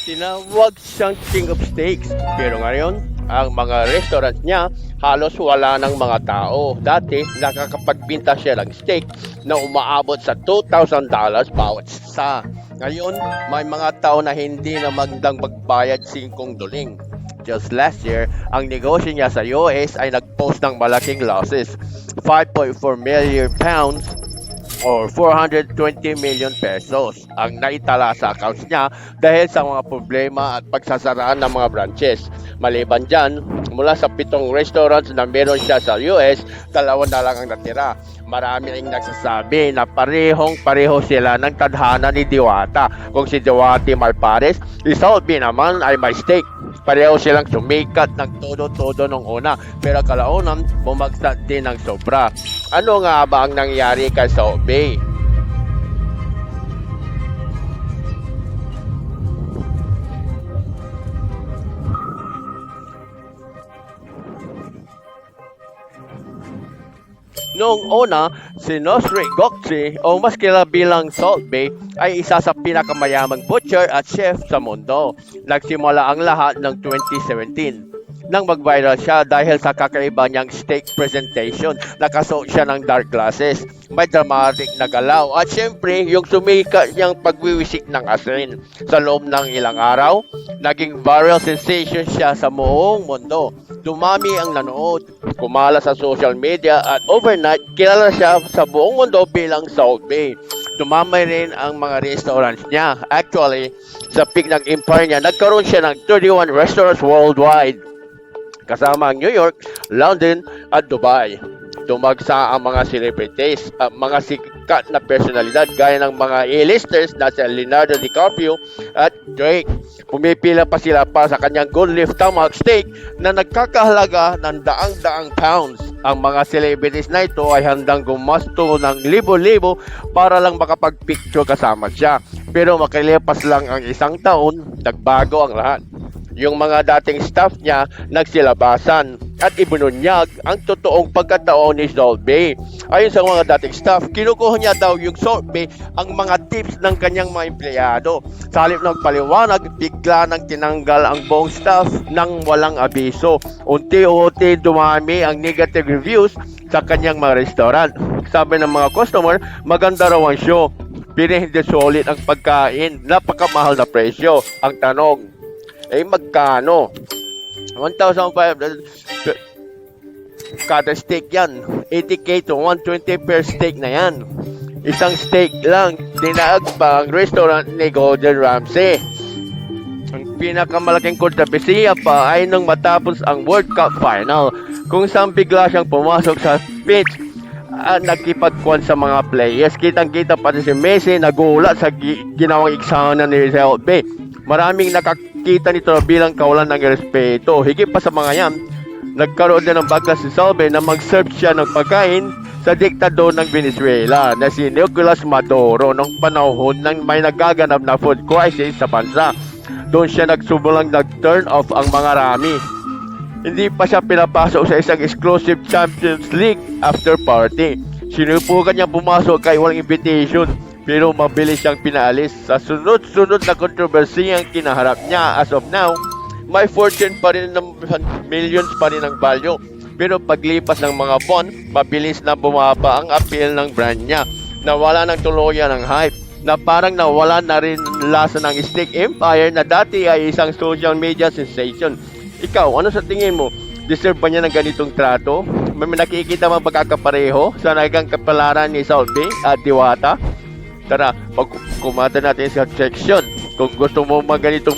Tinawag siyang King of Steaks. Pero ngayon, ang mga restaurant niya halos wala ng mga tao. Dati, nakakapagbinta siya ng steak na umaabot sa $2,000 bawat isa. Ngayon, may mga tao na hindi na magdang magbayad $5. Just last year, ang negosyo niya sa US ay nag-post ng malaking losses. 5.4 million pounds or 420 million pesos ang naitala sa accounts niya dahil sa mga problema at pagsasaraan ng mga branches. Maliban dyan, mula sa 7 restaurants na meron siya sa US, 2 na lang ang natira. Marami ring nagsasabi na pareho sila ng tadhana ni Diwata. Kung si Diwata Malpares, si Salvi naman ay may stake. Pareho silang sumikat ng todo-todo nung una, pero kalaunan bumagsak din ng sobra. Ano nga ba ang nangyari kay Salvi? Noong una, si Nosri Gokci o mas kilala bilang Salt Bae ay isa sa pinakamayamang butcher at chef sa mundo. Nagsimula ang lahat ng 2017 nang mag-viral siya dahil sa kakaiba niyang steak presentation. Nakasuot siya ng dark glasses, may dramatic na galaw at syempre yung sumikat niyang pagwiwisik ng asin. Sa loob ng ilang araw, naging viral sensation siya sa buong mundo. Dumami ang nanood, kumala sa social media at overnight kilala siya sa buong mundo bilang Salt Bae. Tumamay rin ang mga restaurants niya. Actually, sa peak ng empire niya, nagkaroon siya ng 31 restaurants worldwide, kasama ang New York, London at Dubai. Dumagsa ang mga celebrities at mga sikat na personalidad gaya ng mga A-listers na si Leonardo DiCaprio at Drake. Pumipila pa sila para sa kanyang Good Leaf Tomahawk Steak na nagkakahalaga ng daang-daang pounds. Ang mga celebrities na ito ay handang gumasto ng libo-libo para lang makapag-picture kasama siya. Pero makilipas lang ang isang taon, nagbago ang lahat. Yung mga dating staff niya nagsilabasan at ibinunyag ang totoong pagkatao ni Salt Bae. Ayon sa mga dating staff, kinukuha niya daw yung Salt Bae ang mga tips ng kanyang mga empleyado. Sa halip ng paliwanag, bigla nang tinanggal ang buong staff nang walang abiso. Unti-unti dumami ang negative reviews sa kanyang mga restaurant. Sabi ng mga customer, maganda raw ang show, pero hindi solid ang pagkain, napakamahal na presyo. Ang tanong, magkano? 1,500 kada steak yan. 80k to 120 per steak na yan. Isang steak lang, dinaag pa ang restaurant ni Gordon Ramsay. Ang pinakamalaking kontrobersiya pa ay nung matapos ang World Cup final, kung saan bigla siyang pumasok sa pitch at nakipagkwan sa mga players. Kitang-kita pati si Messi nagulat sa ginawang eksena ni Salt Bae. Maraming nakakita nito bilang kawalan ng respeto. Higit pa sa mga yan, nagkaroon din ng backlash si Salt Bae na mag-serve siya ng pagkain sa diktador ng Venezuela na si Nicolas Maduro nung panahon nang may nagaganap na food crisis sa bansa. Doon siya nagsubulang nag-turn off ang mga rami. Hindi pa siya pinapasok sa isang exclusive Champions League after party. Sinubukan niya pumasok kahit walang invitation, pero mabilis siyang pinaalis. Sa sunod-sunod na kontrobersiya ang kinaharap niya, as of now, may fortune pa rin ng millions pa rin ang value. Pero paglipas ng mga buwan, mabilis na bumaba ang appeal ng brand niya. Nawala ng tuluyan ang hype, na parang nawala na rin lasa ng steak empire na dati ay isang social media sensation. Ikaw, ano sa tingin mo? Deserve ba niya ng ganitong trato? May nakikita mga pagkakapareho sa nagang kapalaran ni Salt Bae at Diwata? Tara, kumata natin sa section. Kung gusto mo mga ganitong